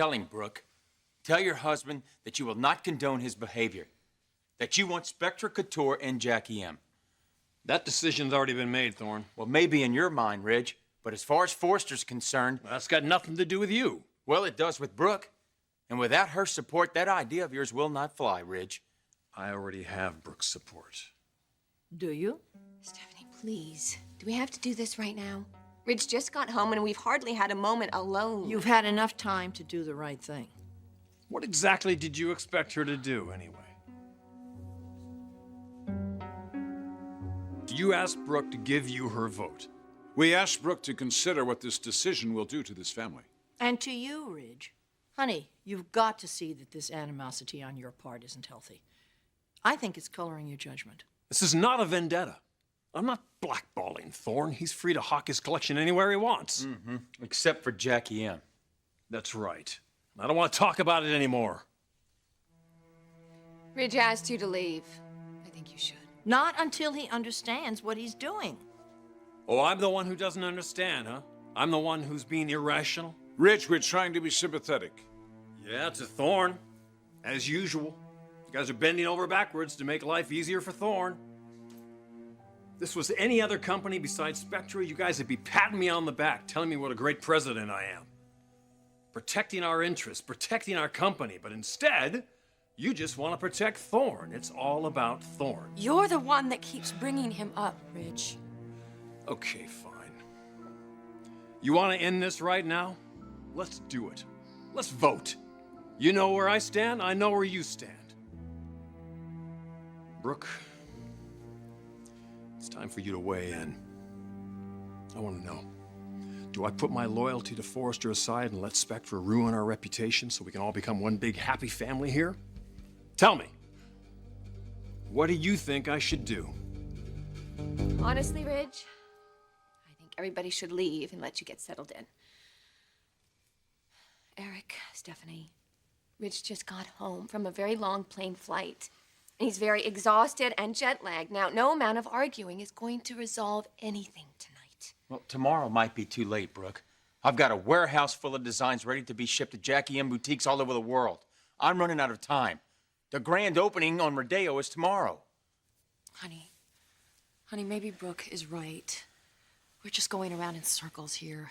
telling, Brooke. Tell your husband that you will not condone his behavior. That you want Spectra Couture and Jackie M. That decision's already been made, Thorne. Well, maybe in your mind, Ridge, but as far as Forrester's concerned... Well, that's got nothing to do with you. Well, it does with Brooke. And without her support, that idea of yours will not fly, Ridge. I already have Brooke's support. Do you? Stephanie, please. Do we have to do this right now? Ridge just got home and we've hardly had a moment alone. You've had enough time to do the right thing. What exactly did you expect her to do, anyway? You asked Brooke to give you her vote. We asked Brooke to consider what this decision will do to this family. And to you, Ridge. Honey, you've got to see that this animosity on your part isn't healthy. I think it's coloring your judgment. This is not a vendetta. I'm not blackballing Thorne. He's free to hawk his collection anywhere he wants. Mm-hmm. Except for Jackie M. That's right. I don't want to talk about it anymore. Ridge asked you to leave. I think you should. Not until he understands what he's doing. Oh, I'm the one who doesn't understand, huh? I'm the one who's being irrational? Rich, we're trying to be sympathetic. Yeah, to Thorne. As usual. You guys are bending over backwards to make life easier for Thorne. If this was any other company besides Spectra, you guys would be patting me on the back, telling me what a great president I am. Protecting our interests, protecting our company, but instead, you just want to protect Thorne. It's all about Thorne. You're the one that keeps bringing him up, Ridge. Okay, fine. You want to end this right now? Let's do it. Let's vote. You know where I stand, I know where you stand. Brooke, it's time for you to weigh in. I want to know, do I put my loyalty to Forrester aside and let Spectra ruin our reputation so we can all become one big happy family here? Tell me, what do you think I should do? Honestly, Ridge, I think everybody should leave and let you get settled in. Eric, Stephanie, Ridge just got home from a very long plane flight. And he's very exhausted and jet-lagged. Now, no amount of arguing is going to resolve anything tonight. Well, tomorrow might be too late, Brooke. I've got a warehouse full of designs ready to be shipped to Jackie M boutiques all over the world. I'm running out of time. The grand opening on Rodeo is tomorrow. Honey, maybe Brooke is right. We're just going around in circles here.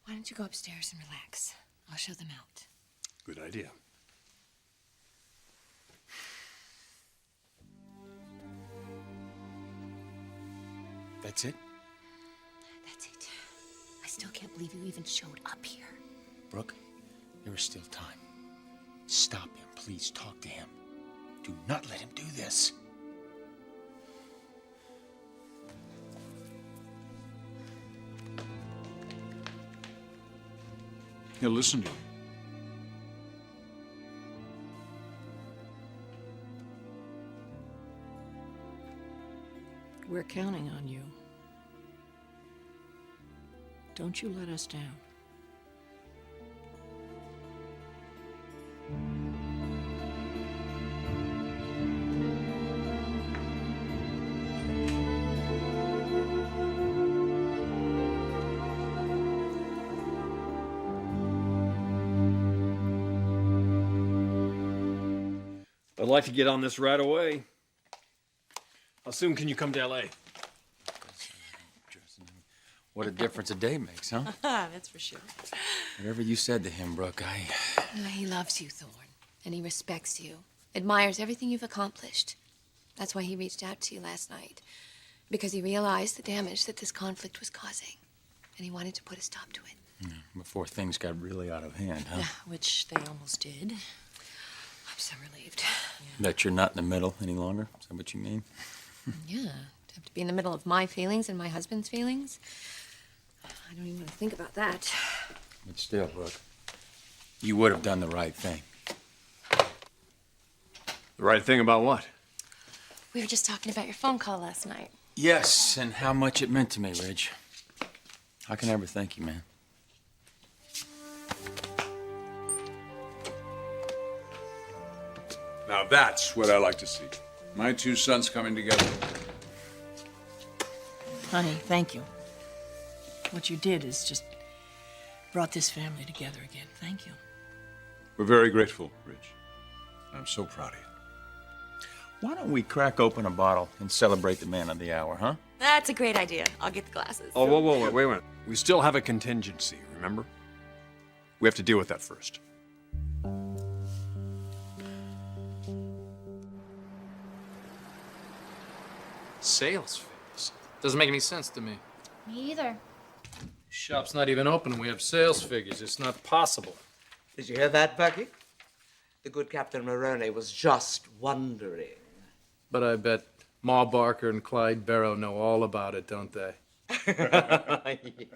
Why don't you go upstairs and relax? I'll show them out. Good idea. That's it? That's it. I still can't believe you even showed up here. Brooke, there is still time. Stop him. Please talk to him. Do not let him do this. He'll listen to you. We're counting on you. Don't you let us down. I'd like to get on this right away. How soon can you come to LA? What a difference a day makes, huh? That's for sure. Whatever you said to him, Brooke, He loves you, Thorne, and he respects you, admires everything you've accomplished. That's why he reached out to you last night, because he realized the damage that this conflict was causing, and he wanted to put a stop to it. Yeah, before things got really out of hand, huh? Which they almost did. I'm so relieved. That you're not in the middle any longer? Is that what you mean? Yeah, to have to be in the middle of my feelings and my husband's feelings. I don't even want to think about that. But still, Brooke, you would have done the right thing. The right thing about what? We were just talking about your phone call last night. Yes, and how much it meant to me, Ridge. How can I ever thank you, man? Now that's what I like to see. My two sons coming together. Honey, thank you. What you did is just brought this family together again. Thank you. We're very grateful, Ridge. I'm so proud of you. Why don't we crack open a bottle and celebrate the man of the hour, huh? That's a great idea. I'll get the glasses. Oh, whoa, wait a minute. We still have a contingency, remember? We have to deal with that first. Sales figures? Doesn't make any sense to me. Me either. Shop's not even open and we have sales figures. It's not possible. Did you hear that, Bricky? The good Captain Moroni was just wondering. But I bet Ma Barker and Clyde Barrow know all about it, don't they? Yes.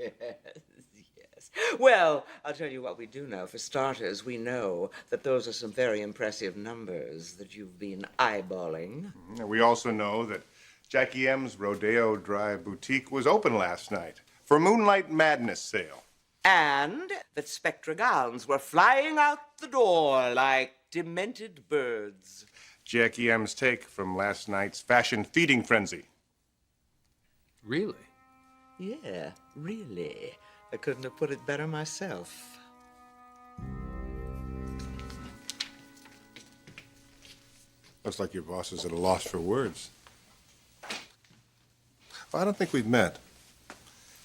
Well, I'll tell you what we do know. For starters, we know that those are some very impressive numbers that you've been eyeballing. We also know that Jackie M's Rodeo Drive boutique was open last night for Moonlight Madness sale. And that Spectra gowns were flying out the door like demented birds. Jackie M's take from last night's fashion feeding frenzy. Really? Yeah, really. I couldn't have put it better myself. Looks like your boss is at a loss for words. Well, I don't think we've met.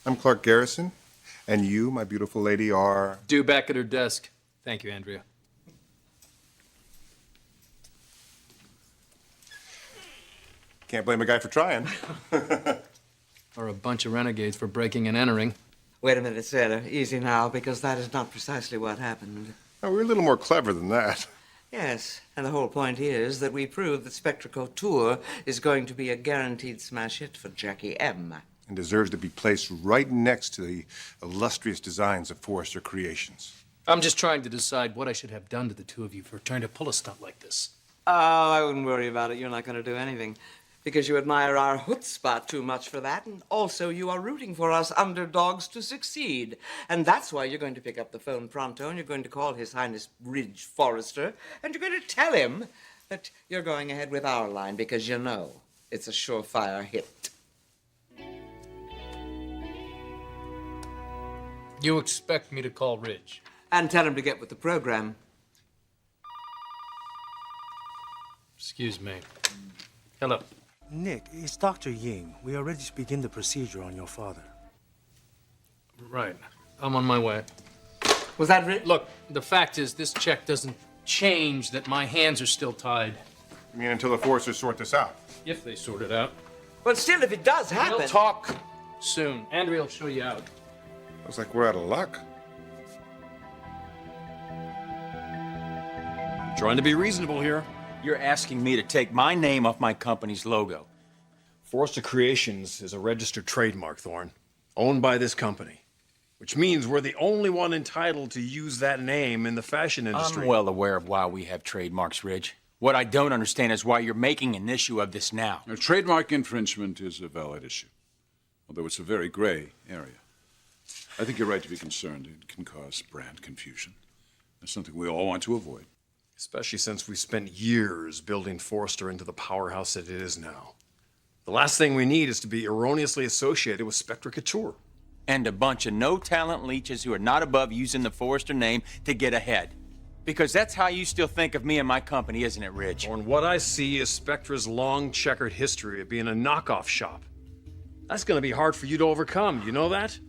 I'm Clark Garrison, and you, my beautiful lady, are... Due back at her desk. Thank you, Andrea. Can't blame a guy for trying. Or a bunch of renegades for breaking and entering. Wait a minute, Sailor. Easy now, because that is not precisely what happened. No, we're a little more clever than that. Yes, and the whole point is that we prove that Spectra Couture is going to be a guaranteed smash hit for Jackie M. And deserves to be placed right next to the illustrious designs of Forrester Creations. I'm just trying to decide what I should have done to the two of you for trying to pull a stunt like this. Oh, I wouldn't worry about it. You're not going to do anything. Because you admire our chutzpah too much for that, and also you are rooting for us underdogs to succeed. And that's why you're going to pick up the phone pronto, and you're going to call His Highness Ridge Forrester, and you're going to tell him that you're going ahead with our line, because you know it's a surefire hit. You expect me to call Ridge? And tell him to get with the program. Excuse me. Hello. Nick, it's Dr. Ying. We are ready to begin the procedure on your father. Right. I'm on my way. Was that written? Look, the fact is this check doesn't change that my hands are still tied. You mean until the Forresters sort this out? If they sort it out. But still, if it does happen... We'll talk soon. Andrea will show you out. Looks like we're out of luck. Trying to be reasonable here. You're asking me to take my name off my company's logo. Forrester Creations is a registered trademark, Thorne, owned by this company, which means we're the only one entitled to use that name in the fashion industry. I'm well aware of why we have trademarks, Ridge. What I don't understand is why you're making an issue of this now. Now, trademark infringement is a valid issue, although it's a very gray area. I think you're right to be concerned. It can cause brand confusion. That's something we all want to avoid. Especially since we spent years building Forrester into the powerhouse that it is now. The last thing we need is to be erroneously associated with Spectra Couture. And a bunch of no-talent leeches who are not above using the Forrester name to get ahead. Because that's how you still think of me and my company, isn't it, Ridge? And what I see is Spectra's long checkered history of being a knockoff shop. That's going to be hard for you to overcome, you know that?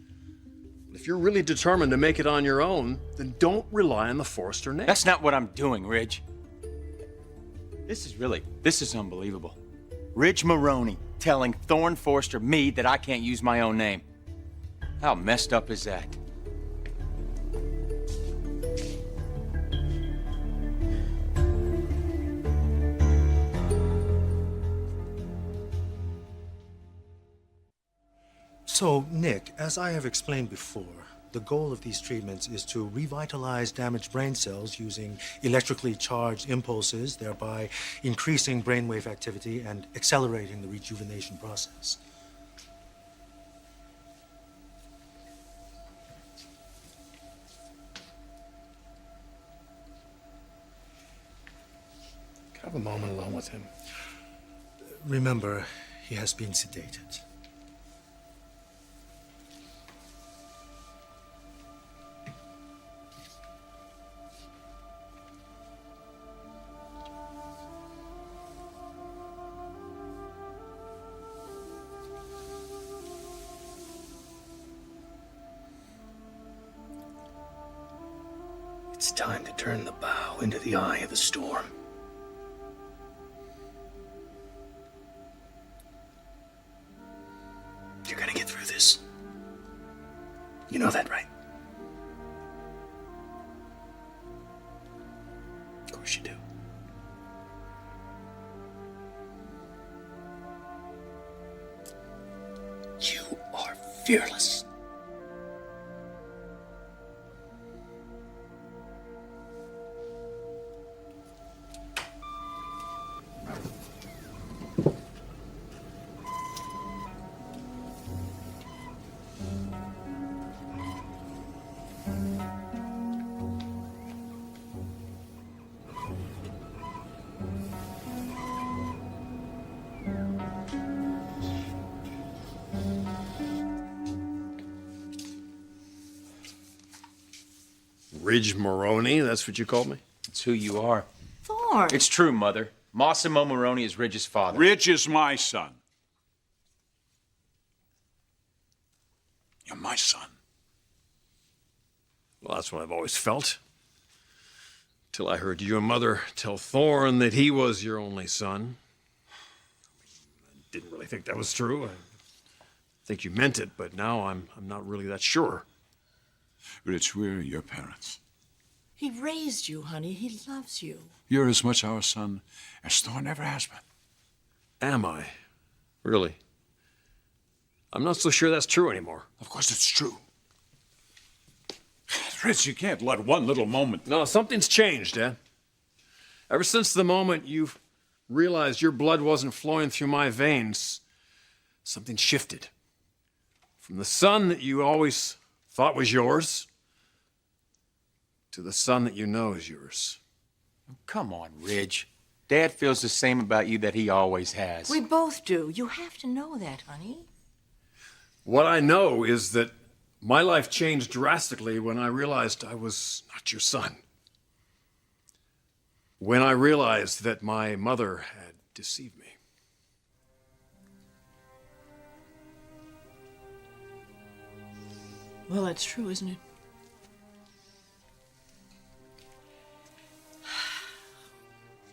If you're really determined to make it on your own, then don't rely on the Forrester name. That's not what I'm doing, Ridge. This is unbelievable. Ridge Moroni telling Thorne Forrester me that I can't use my own name. How messed up is that? So, Nick, as I have explained before, the goal of these treatments is to revitalize damaged brain cells using electrically charged impulses, thereby increasing brainwave activity and accelerating the rejuvenation process. Can I have a moment alone with him? Remember, he has been sedated. It's time to turn the bow into the eye of the storm. You're gonna get through this. You know that, right? Of course you do. You are fearless. Ridge Maroney, that's what you called me? It's who you are. Thorne. It's true, Mother. Massimo Maroney is Ridge's father. Ridge is my son. You're my son. Well, that's what I've always felt. Till I heard you and Mother tell Thorne that he was your only son. I didn't really think that was true. I think you meant it, but now I'm not really that sure. Ridge, we're your parents. He raised you, honey. He loves you. You're as much our son as Thorne ever has been. Am I? Really? I'm not so sure that's true anymore. Of course it's true. Ridge, you can't let one little moment... No, something's changed, Dad. Ever since the moment you realized your blood wasn't flowing through my veins, something shifted. From the son that you always thought was yours to the son that you know is yours. Come on, Ridge. Dad feels the same about you that he always has. We both do. You have to know that, honey. What I know is that my life changed drastically when I realized I was not your son. When I realized that my mother had deceived me. Well, that's true, isn't it?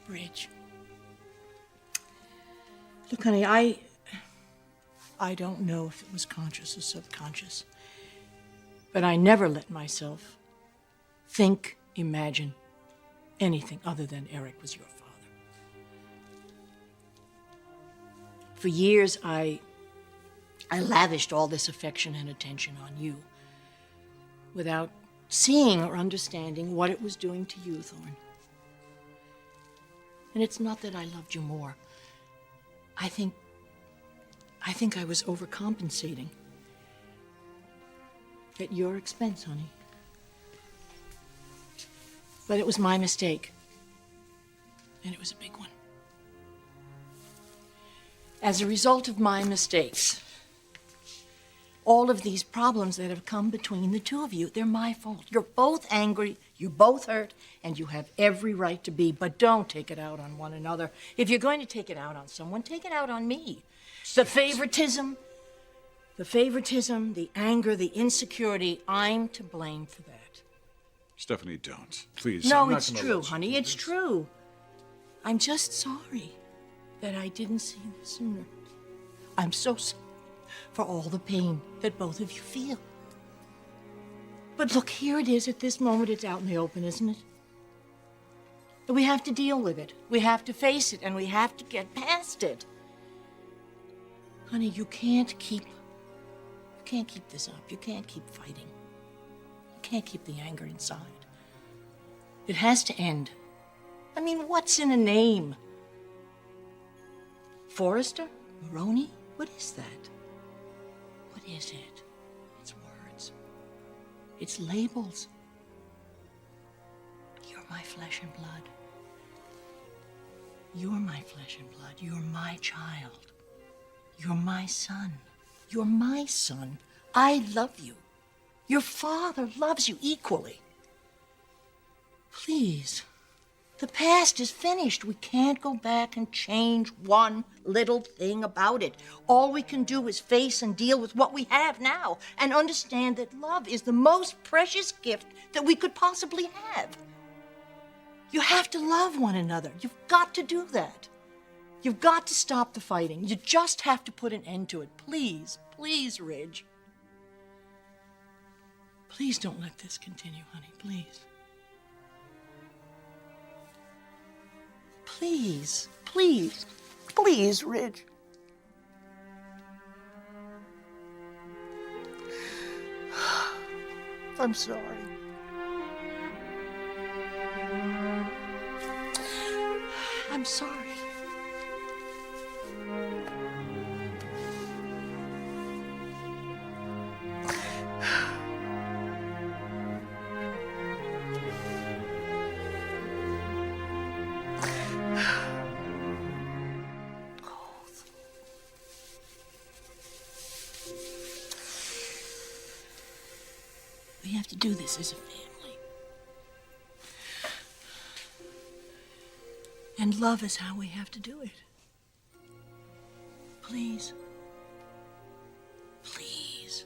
Bridge. Look, honey, I don't know if it was conscious or subconscious, but I never let myself think, imagine anything other than Eric was your father. For years, I lavished all this affection and attention on you without seeing or understanding what it was doing to you, Thorne. And it's not that I loved you more. I think I was overcompensating at your expense, honey. But it was my mistake. And it was a big one. As a result of my mistakes, all of these problems that have come between the two of you, they're my fault. You're both angry, you both hurt, and you have every right to be, but don't take it out on one another. If you're going to take it out on someone, take it out on me. The favoritism, the anger, the insecurity, I'm to blame for that. Stephanie, don't. Please. No, I'm not it's gonna true, let you honey, do it's this. true. I'm just sorry that I didn't see this sooner. I'm so sorry for all the pain that both of you feel. But look, here it is at this moment. It's out in the open, isn't it? We have to deal with it. We have to face it, and we have to get past it. Honey, you can't keep this up. You can't keep fighting. You can't keep the anger inside. It has to end. I mean, what's in a name? Forrester? Maroney? What is that? What is it? It's words. It's labels. You're my flesh and blood. You're my flesh and blood. You're my child. You're my son. You're my son. I love you. Your father loves you equally. Please, The past is finished. We can't go back and change one little thing about it. All we can do is face and deal with what we have now and understand that love is the most precious gift that we could possibly have. You have to love one another. You've got to do that. You've got to stop the fighting. You just have to put an end to it. Please, please, Ridge. Please don't let this continue, honey. Please. Please, please, please, Ridge. I'm sorry. I'm sorry. We have to do this as a family. And love is how we have to do it. Please. Please.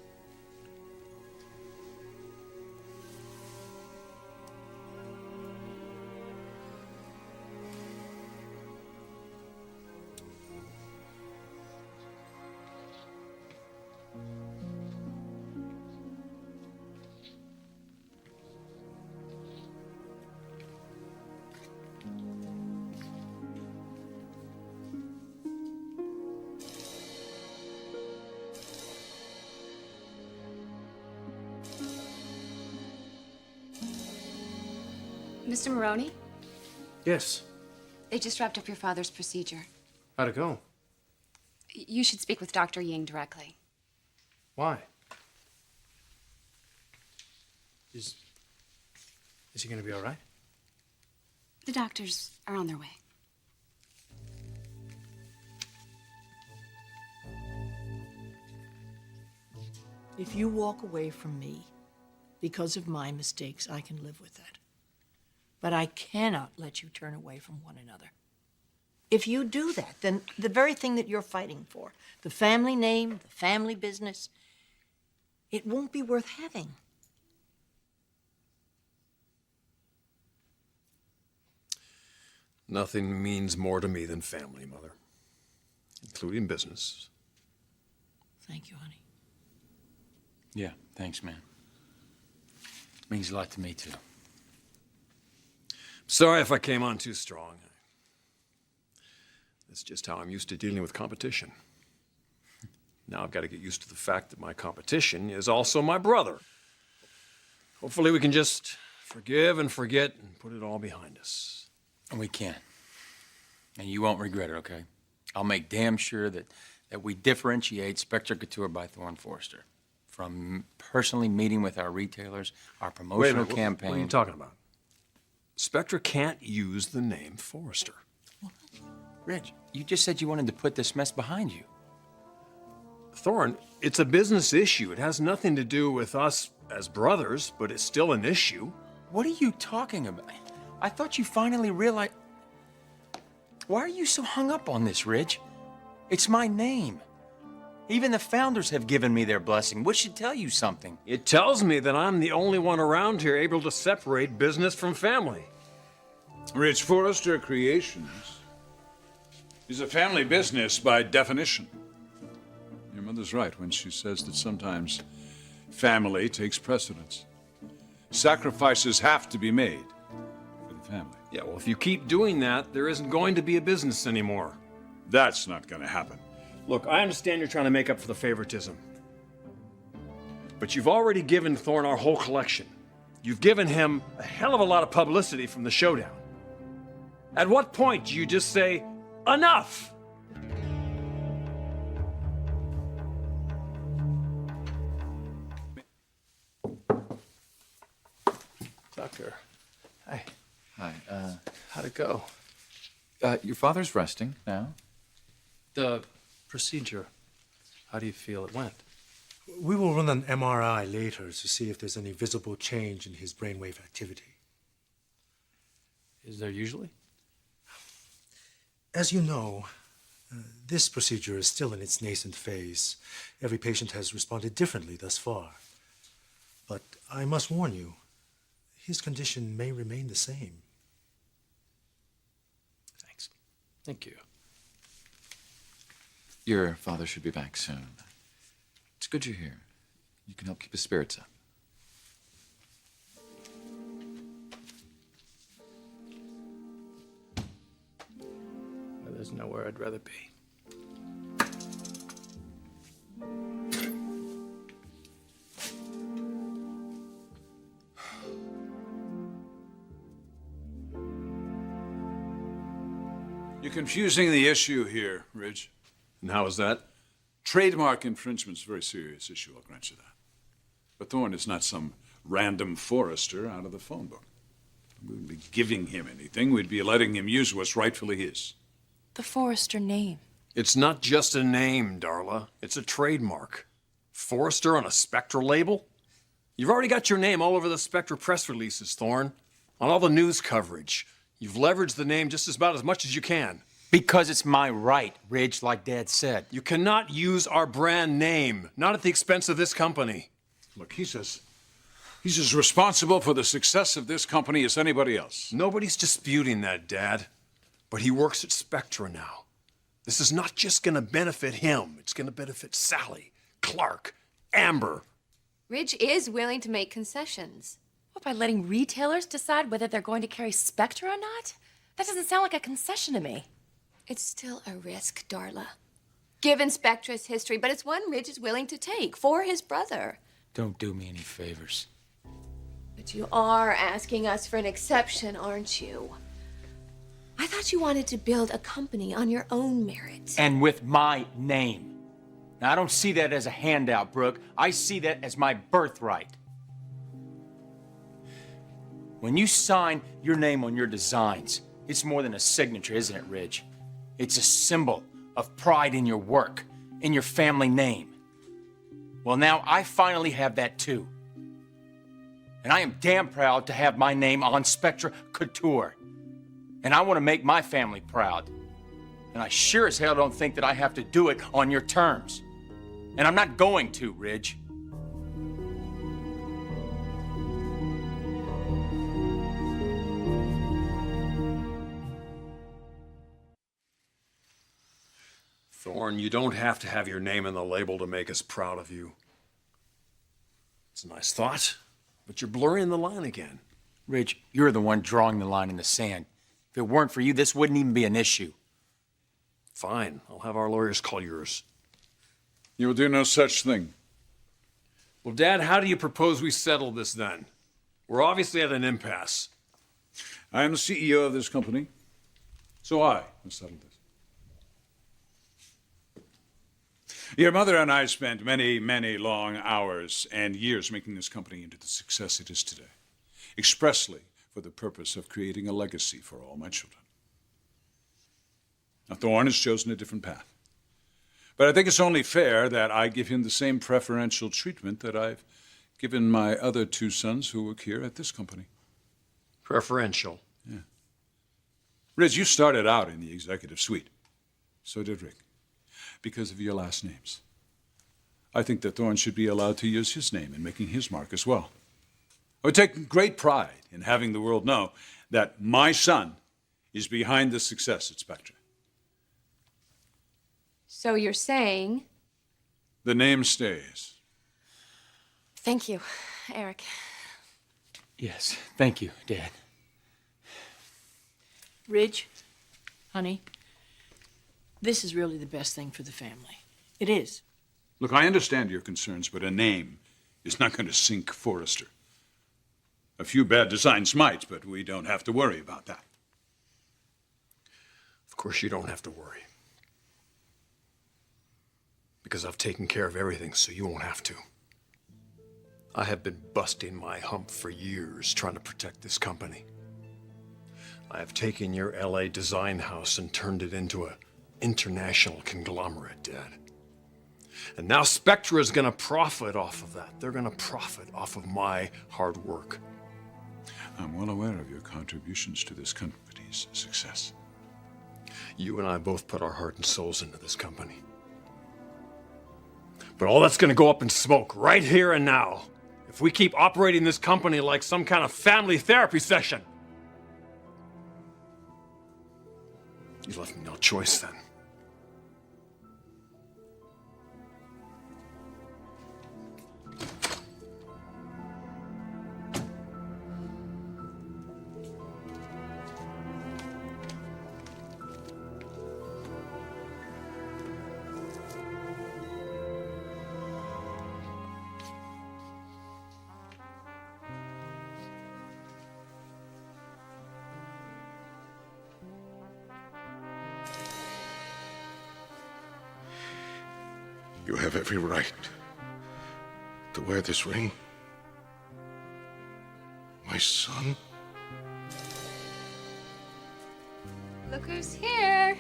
Mr. Maroney, Yes. they just wrapped up your father's procedure. How'd it go? You should speak with Dr. Ying directly. Why? Is he gonna be all right? The doctors are on their way. If you walk away from me because of my mistakes, I can live with that. But I cannot let you turn away from one another. If you do that, then the very thing that you're fighting for, the family name, the family business, it won't be worth having. Nothing means more to me than family, Mother, including business. Thank you, honey. Yeah, thanks, man. Means a lot to me, too. Sorry if I came on too strong. That's just how I'm used to dealing with competition. Now I've got to get used to the fact that my competition is also my brother. Hopefully we can just forgive and forget and put it all behind us. And we can. And you won't regret it, okay? I'll make damn sure that we differentiate Spectre Couture by Thorne Forster. From personally meeting with our retailers, our promotional campaign. What are you talking about? Spectre can't use the name Forrester. Rich, you just said you wanted to put this mess behind you. Thorne, it's a business issue. It has nothing to do with us as brothers, but it's still an issue. What are you talking about? I thought you finally realized... Why are you so hung up on this, Ridge? It's my name. Even the founders have given me their blessing, which should tell you something. It tells me that I'm the only one around here able to separate business from family. Rich Forrester Creations is a family business by definition. Your mother's right when she says that sometimes family takes precedence. Sacrifices have to be made for the family. Yeah, well, if you keep doing that, there isn't going to be a business anymore. That's not going to happen. Look, I understand you're trying to make up for the favoritism. But you've already given Thorne our whole collection. You've given him a hell of a lot of publicity from the showdown. At what point do you just say, enough? Doctor. Hi. Hi. How'd it go? Your father's resting now. The procedure. How do you feel it went? We will run an MRI later to see if there's any visible change in his brainwave activity. Is there usually? As you know, this procedure is still in its nascent phase. Every patient has responded differently thus far. But I must warn you, his condition may remain the same. Thanks. Thank you. Your father should be back soon. It's good you're here. You can help keep his spirits up. Well, there's nowhere I'd rather be. You're confusing the issue here, Ridge. And how is that? Trademark infringement's a very serious issue, I'll grant you that. But Thorne is not some random forester out of the phone book. We wouldn't be giving him anything. We'd be letting him use what's rightfully his. The Forrester name. It's not just a name, Darla. It's a trademark. Forrester on a Spectra label? You've already got your name all over the Spectra press releases, Thorne. On all the news coverage. You've leveraged the name just about as much as you can. Because it's my right, Ridge, like Dad said. You cannot use our brand name, not at the expense of this company. Look, he's as responsible for the success of this company as anybody else. Nobody's disputing that, Dad. But he works at Spectra now. This is not just gonna benefit him. It's gonna benefit Sally, Clark, Amber. Ridge is willing to make concessions. What, by letting retailers decide whether they're going to carry Spectra or not? That doesn't sound like a concession to me. It's still a risk, Darla. Given Spectra's history, but it's one Ridge is willing to take for his brother. Don't do me any favors. But you are asking us for an exception, aren't you? I thought you wanted to build a company on your own merit. And with my name. Now, I don't see that as a handout, Brooke. I see that as my birthright. When you sign your name on your designs, it's more than a signature, isn't it, Ridge? It's a symbol of pride in your work, in your family name. Well, now I finally have that too. And I am damn proud to have my name on Spectra Couture. And I want to make my family proud. And I sure as hell don't think that I have to do it on your terms. And I'm not going to, Ridge. Thorne, you don't have to have your name in the label to make us proud of you. It's a nice thought, but you're blurring the line again. Ridge, you're the one drawing the line in the sand. If it weren't for you, this wouldn't even be an issue. Fine, I'll have our lawyers call yours. You will do no such thing. Well, Dad, how do you propose we settle this then? We're obviously at an impasse. I am the CEO of this company, so I must settle this. Your mother and I spent many, many long hours and years making this company into the success it is today, expressly for the purpose of creating a legacy for all my children. Now, Thorne has chosen a different path. But I think it's only fair that I give him the same preferential treatment that I've given my other two sons who work here at this company. Preferential? Yeah. Riz, you started out in the executive suite. So did Rick. Because of your last names. I think that Thorne should be allowed to use his name in making his mark as well. I would take great pride in having the world know that my son is behind the success at Spectra. So you're saying? The name stays. Thank you, Eric. Yes, thank you, Dad. Ridge, honey, this is really the best thing for the family. It is. Look, I understand your concerns, but a name is not going to sink Forrester. A few bad designs might, but we don't have to worry about that. Of course you don't have to worry. Because I've taken care of everything, so you won't have to. I have been busting my hump for years trying to protect this company. I have taken your LA design house and turned it into an international conglomerate, Dad. And now Spectra is gonna profit off of that. They're gonna profit off of my hard work. I'm well aware of your contributions to this company's success. You and I both put our heart and souls into this company. But all that's gonna go up in smoke right here and now if we keep operating this company like some kind of family therapy session. You left me no choice then. You have every right to wear this ring. My son. Look who's here.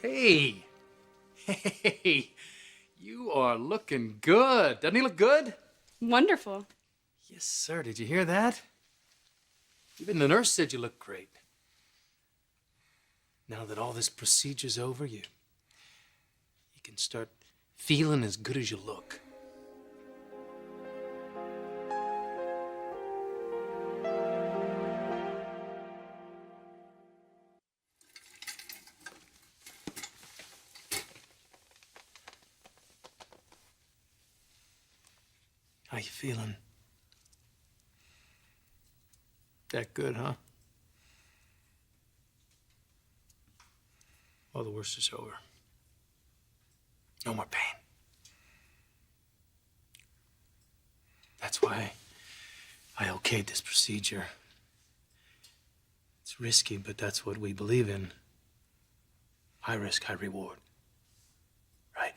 Hey. Hey. You are looking good. Doesn't he look good? Wonderful. Yes, sir. Did you hear that? Even the nurse said you look great. Now that all this procedure's over, you can start feeling as good as you look. How you feeling? That good, huh? Well, the worst is over. No more pain. That's why I okayed this procedure. It's risky, but that's what we believe in. High risk, high reward. Right?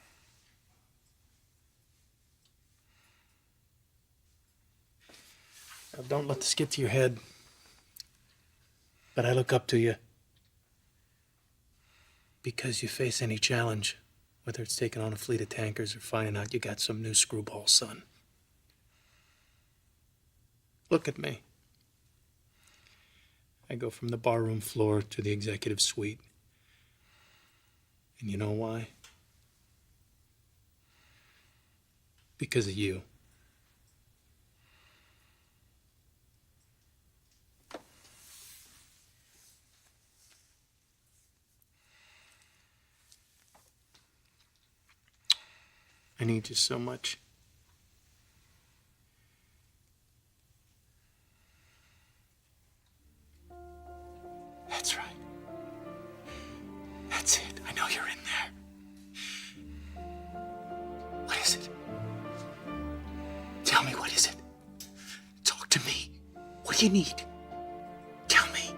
Now, don't let this get to your head. But I look up to you because you face any challenge. Whether it's taking on a fleet of tankers or finding out you got some new screwball son. Look at me. I go from the barroom floor to the executive suite. And you know why? Because of you. I need you so much. That's right. That's it. I know you're in there. What is it? Tell me, what is it? Talk to me. What do you need? Tell me.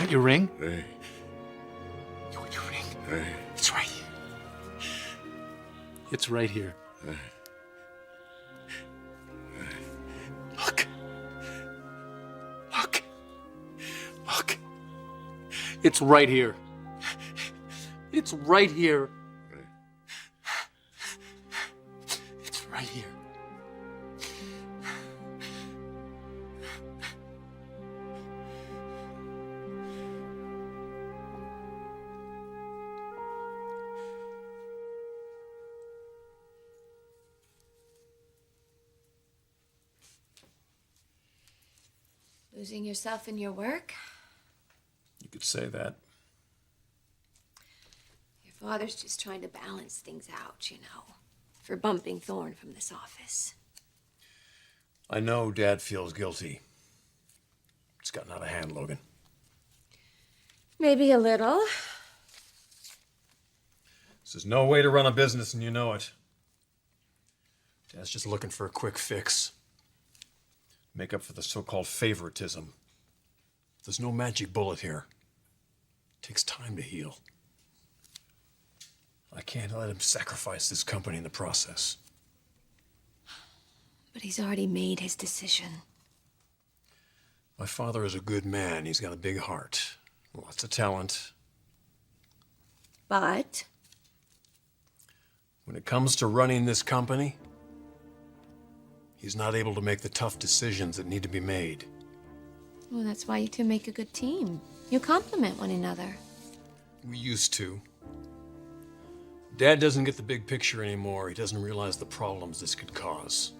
Your ring? Hey. You want your ring? Hey. It's right here. It's right here. Hey. Look. Look. Look. It's right here. It's right here. It's right here. Losing yourself in your work? You could say that. Your father's just trying to balance things out, you know, for bumping Thorne from this office. I know Dad feels guilty. It's gotten out of hand, Logan. Maybe a little. This is no way to run a business, and you know it. Dad's just looking for a quick fix. Make up for the so-called favoritism. There's no magic bullet here. It takes time to heal. I can't let him sacrifice this company in the process. But he's already made his decision. My father is a good man. He's got a big heart, lots of talent. But When it comes to running this company, he's not able to make the tough decisions that need to be made. well, that's why you two make a good team. You complement one another. We used to. Dad doesn't get the big picture anymore. He doesn't realize the problems this could cause.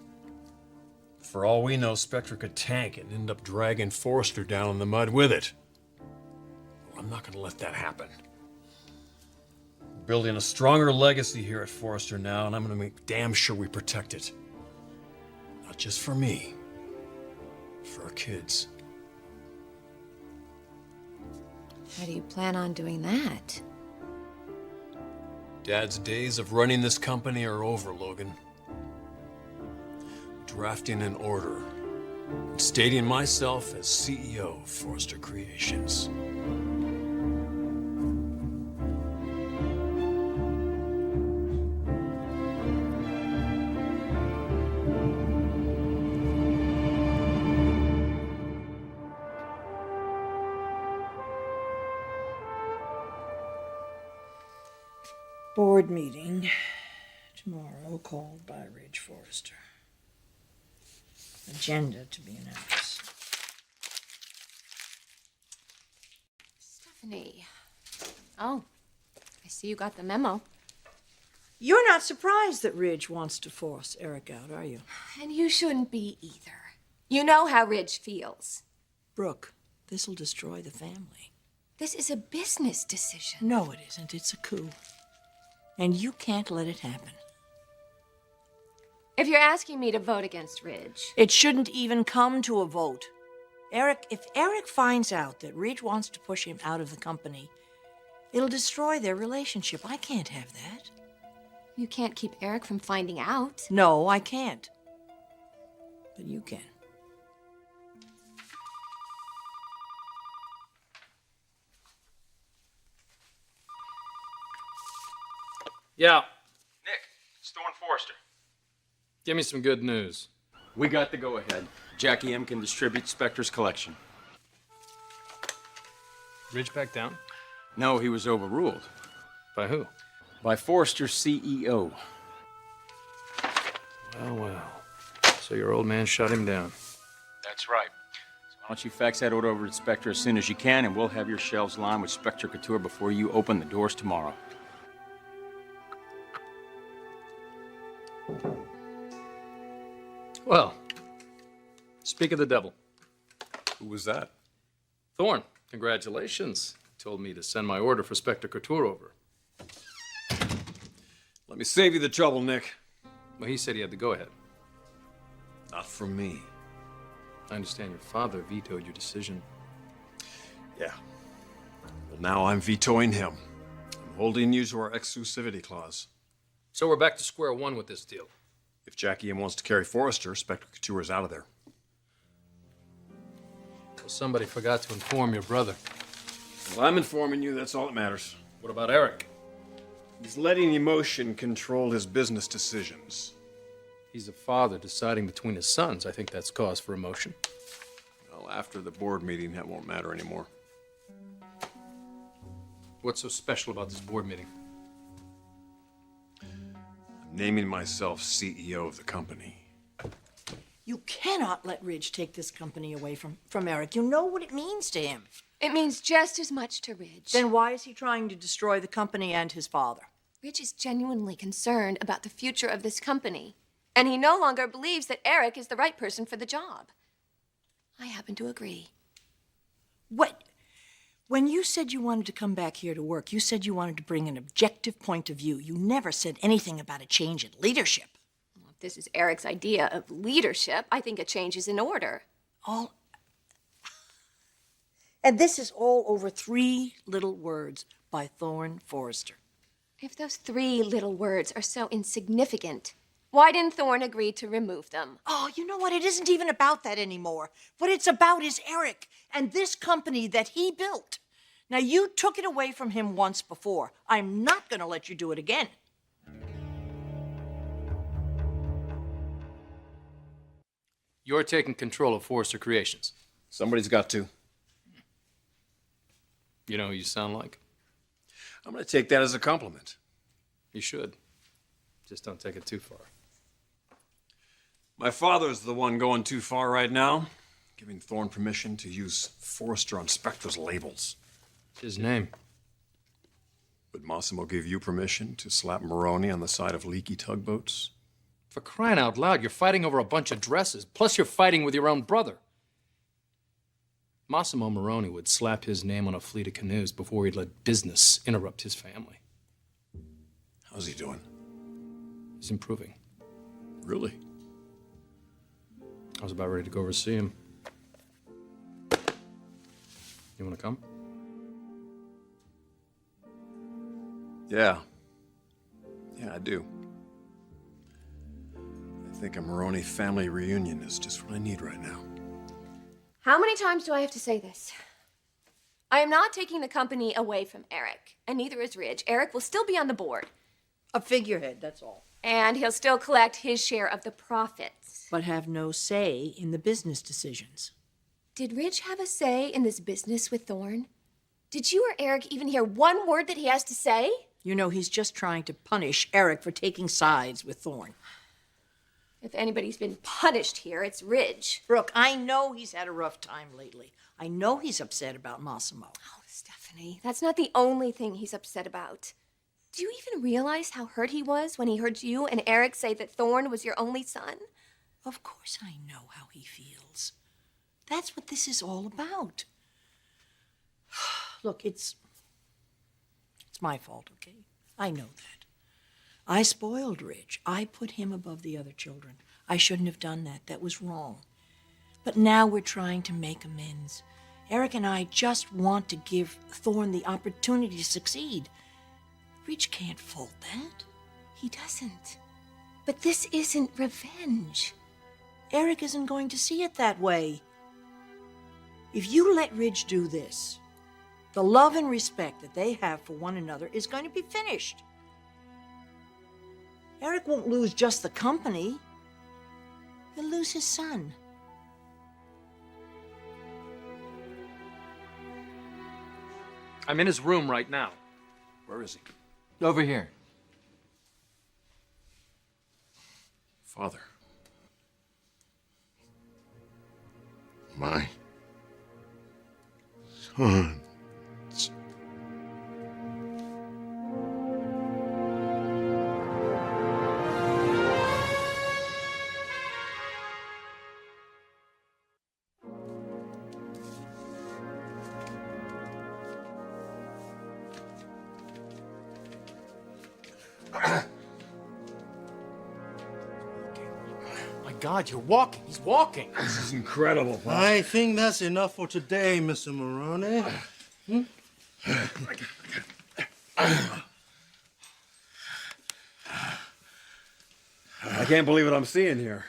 For all we know, Spectre could tank and end up dragging Forrester down in the mud with it. Well, I'm not going to let that happen. We're building a stronger legacy here at Forrester now, and I'm going to make damn sure we protect it. Not just for me, for our kids. How do you plan on doing that? Dad's days of running this company are over, Logan. Drafting an order and stating myself as CEO of Forrester Creations. Board meeting tomorrow called by Ridge Forrester. Agenda to be announced. Stephanie. Oh, I see you got the memo. You're not surprised that Ridge wants to force Eric out, are you? And you shouldn't be either. You know how Ridge feels. Brooke, this'll destroy the family. This is a business decision. No, it isn't. It's a coup. And you can't let it happen. If you're asking me to vote against Ridge, It shouldn't even come to a vote. If Eric finds out that Ridge wants to push him out of the company, it'll destroy their relationship. I can't have that. you can't keep Eric from finding out. No, I can't. But you can. Yeah, Nick, it's Thorne Forrester. give me some good news. We got the go-ahead. Jackie M. can distribute Spectre's collection. Ridge back down? No, he was overruled. By who? By Forrester's CEO. Well. So your old man shut him down. That's right. So why don't you fax that order over to Spectre as soon as you can, and we'll have your shelves lined with Spectre Couture before you open the doors tomorrow. Well, speak of the devil. Who was that? Thorne, congratulations. He told me to send my order for Spectre Couture over. Let me save you the trouble, Nick. Well, he said he had the go-ahead. Not from me. I understand your father vetoed your decision. Yeah. Well, now I'm vetoing him. I'm holding you to our exclusivity clause. So we're back to square one with this deal. If Jackie M wants to carry Forrester, Spectre Couture is out of there. Well, somebody forgot to inform your brother. Well, I'm informing you, that's all that matters. What about Eric? He's letting emotion control his business decisions. He's a father deciding between his sons. I think that's cause for emotion. Well, after the board meeting, that won't matter anymore. What's so special about this board meeting? I'm naming myself CEO of the company. You cannot let Ridge take this company away from Eric. You know what it means to him. It means just as much to Ridge. Then why is he trying to destroy the company and his father? Ridge is genuinely concerned about the future of this company. And he no longer believes that Eric is the right person for the job. I happen to agree. What? When you said you wanted to come back here to work, you said you wanted to bring an objective point of view. You never said anything about a change in leadership. Well, if this is Eric's idea of leadership, I think a change is in order. And this is all over 3 little words by Thorne Forrester. If those 3 little words are so insignificant, why didn't Thorne agree to remove them? Oh, you know what? It isn't even about that anymore. What it's about is Eric and this company that he built. Now, you took it away from him once before. I'm not going to let you do it again. You're taking control of Forrester Creations. Somebody's got to. You know who you sound like? I'm going to take that as a compliment. You should. Just don't take it too far. My father's the one going too far right now, giving Thorne permission to use Forrester on Spectra's labels. It's his name. Would Massimo give you permission to slap Moroni on the side of leaky tugboats? For crying out loud, you're fighting over a bunch of dresses, plus you're fighting with your own brother. Massimo Moroni would slap his name on a fleet of canoes before he'd let business interrupt his family. How's he doing? He's improving. Really? I was about ready to go over to see him. You want to come? Yeah. Yeah, I do. I think a Moroni family reunion is just what I need right now. How many times do I have to say this? I am not taking the company away from Eric, and neither is Ridge. Eric will still be on the board. A figurehead, that's all. And he'll still collect his share of the profits. But have no say in the business decisions. Did Ridge have a say in this business with Thorne? Did you or Eric even hear one word that he has to say? You know, he's just trying to punish Eric for taking sides with Thorne. If anybody's been punished here, it's Ridge. Brooke, I know he's had a rough time lately. I know he's upset about Massimo. Oh, Stephanie, that's not the only thing he's upset about. Do you even realize how hurt he was when he heard you and Eric say that Thorne was your only son? Of course I know how he feels. That's what this is all about. Look, it's my fault, okay? I know that. I spoiled Ridge. I put him above the other children. I shouldn't have done that. That was wrong. But now we're trying to make amends. Eric and I just want to give Thorne the opportunity to succeed. Ridge can't fault that. He doesn't. But this isn't revenge. Eric isn't going to see it that way. If you let Ridge do this, the love and respect that they have for one another is going to be finished. Eric won't lose just the company. He'll lose his son. I'm in his room right now. Where is he? Over here. Father. My son. My God, you're walking. He's walking. This is incredible, Pop. I think that's enough for today, Mr. Moroni. I can't believe what I'm seeing here.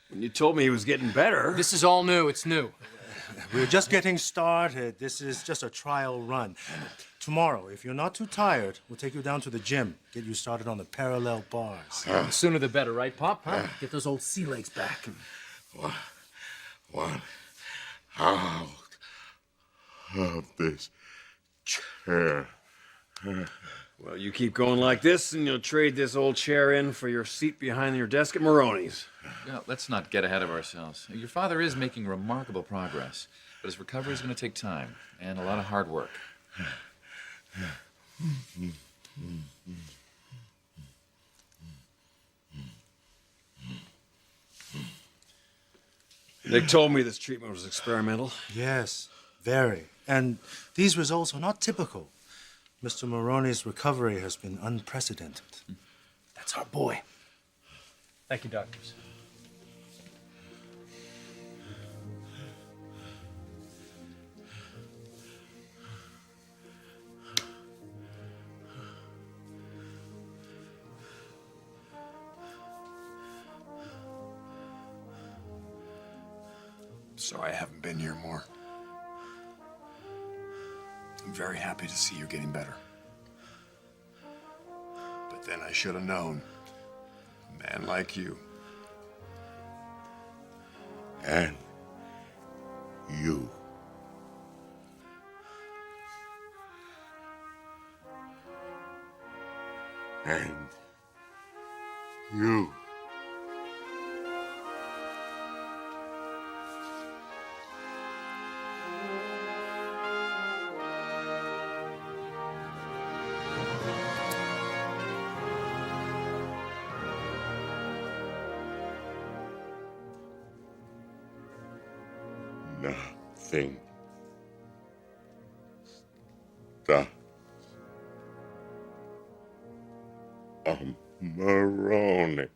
When you told me he was getting better... This is all new. It's new. We're just getting started. This is just a trial run. Tomorrow, if you're not too tired, we'll take you down to the gym, get you started on the parallel bars. The sooner the better, right, Pop? Huh? Get those old sea legs back. One out of this chair. Well, you keep going like this, and you'll trade this old chair in for your seat behind your desk at Moroni's. Yeah, let's not get ahead of ourselves. Your father is making remarkable progress, but his recovery is going to take time and a lot of hard work. Nick told me this treatment was experimental. Yes, very. And these results are not typical. Mr. Moroni's recovery has been unprecedented. That's our boy. Thank you, doctors. Sorry I haven't been here more. I'm very happy to see you're getting better. But then I should have known. A man like you. And you. And you. Nothing stops a Maroney.